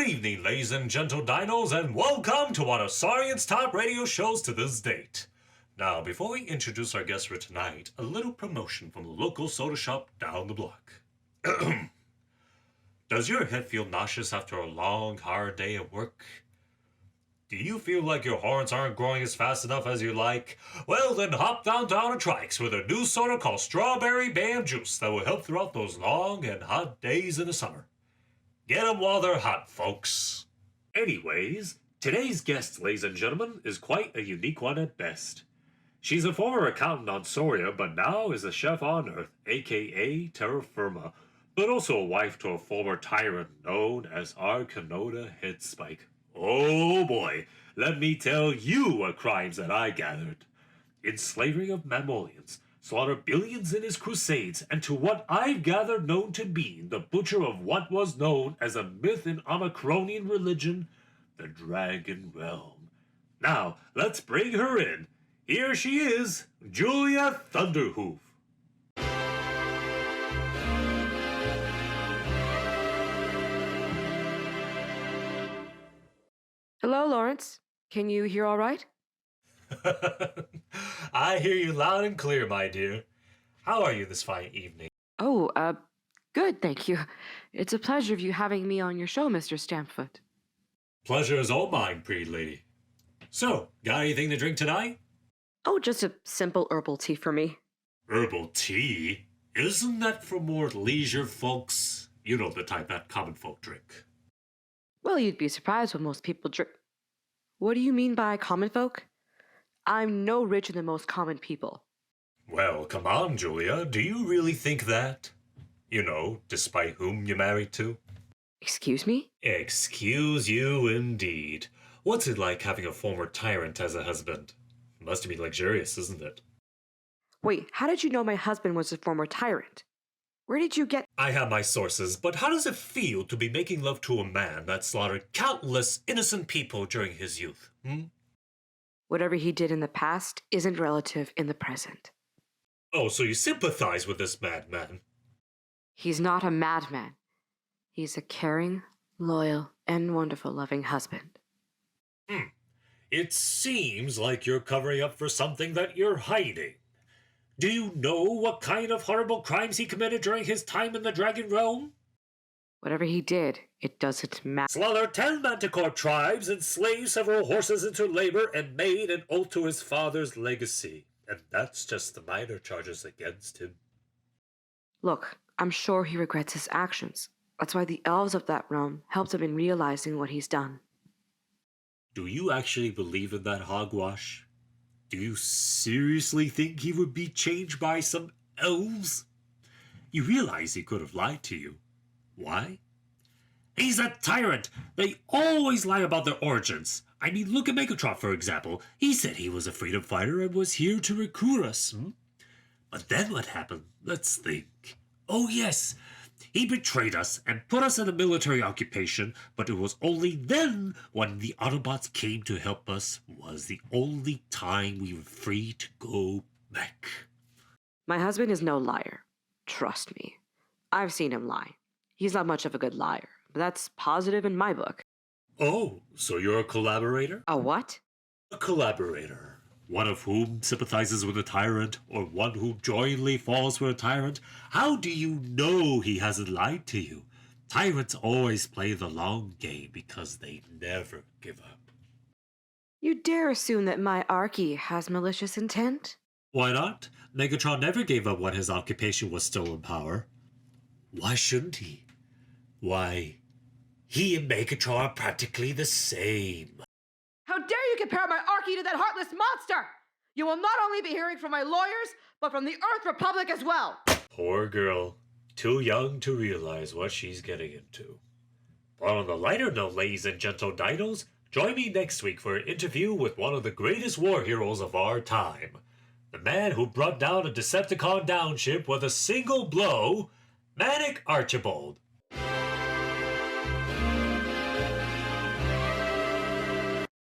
Good evening, ladies and gentle dinos, and welcome to one of Science top radio shows to this date. Now, before we introduce our guest for tonight, a little promotion from the local soda shop down the block. Does your head feel nauseous after a long, hard day at work? Do you feel like your horns aren't growing as fast enough as you like? Well, then hop downtown to Trikes with a new soda called Strawberry Bam Juice that will help throughout those long and hot days in the summer. Get them while they're hot, folks. Anyways, today's guest, ladies and gentlemen, is quite a unique one at best. She's a former accountant on Soria, but now is a chef on Earth, aka Terra Firma, but also a wife to a former tyrant known as Arcanota Headspike. Oh boy, let me tell you what crimes that I gathered. Enslaving of mammalians, slaughtered billions in his crusades, and to what I've gathered known to be the butcher of what was known as a myth in Omicronian religion, the Dragon Realm. Now, let's bring her in. Here she is, Julia Thunderhoof. Hello, Laurence. Can you hear all right? I hear you loud and clear, my dear. How are you this fine evening? Oh, good, thank you. It's a pleasure of you having me on your show, Mr. Stampfoot. Pleasure is all mine, pretty lady. So, got anything to drink tonight? Oh, just a simple herbal tea for me. Herbal tea? Isn't that for more leisure folks? You know the type that common folk drink. Well, you'd be surprised what most people drink. What do you mean by common folk? I'm no richer than most common people. Well, come on, Julia. Do you really think that? You know, despite whom you're married to? Excuse me? Excuse you, indeed. What's it like having a former tyrant as a husband? Must be luxurious, isn't it? Wait, how did you know my husband was a former tyrant? Where did you get— I have my sources, but how does it feel to be making love to a man that slaughtered countless innocent people during his youth, Whatever he did in the past isn't relative in the present. Oh, so you sympathize with this madman? He's not a madman. He's a caring, loyal, and wonderful loving husband. It seems like you're covering up for something that you're hiding. Do you know what kind of horrible crimes he committed during his time in the Dragon Realm? Whatever he did, it doesn't matter. Slaughtered 10 manticore tribes, enslaved several horses into labor, and made an oath to his father's legacy. And that's just the minor charges against him. Look, I'm sure he regrets his actions. That's why the elves of that realm helped him in realizing what he's done. Do you actually believe in that hogwash? Do you seriously think he would be changed by some elves? You realize he could have lied to you. Why? He's a tyrant! They always lie about their origins. I mean, look at Megatron, for example. He said he was a freedom fighter and was here to recruit us. But then what happened? Let's think. Oh, yes. He betrayed us and put us in a military occupation, but it was only then, when the Autobots came to help us, was the only time we were free to go back. My husband is no liar. Trust me. I've seen him lie. He's not much of a good liar, but that's positive in my book. Oh, so you're a collaborator? A what? A collaborator. One of whom sympathizes with a tyrant, or one who joyfully falls for a tyrant. How do you know he hasn't lied to you? Tyrants always play the long game because they never give up. You dare assume that my Archie has malicious intent? Why not? Megatron never gave up when his occupation was still in power. Why shouldn't he? Why, he and Megatron are practically the same. How dare you compare my Archie to that heartless monster! You will not only be hearing from my lawyers, but from the Earth Republic as well! Poor girl. Too young to realize what she's getting into. But on the lighter note, ladies and gentle dinos, join me next week for an interview with one of the greatest war heroes of our time. The man who brought down a Decepticon downship with a single blow, Manic Archibald.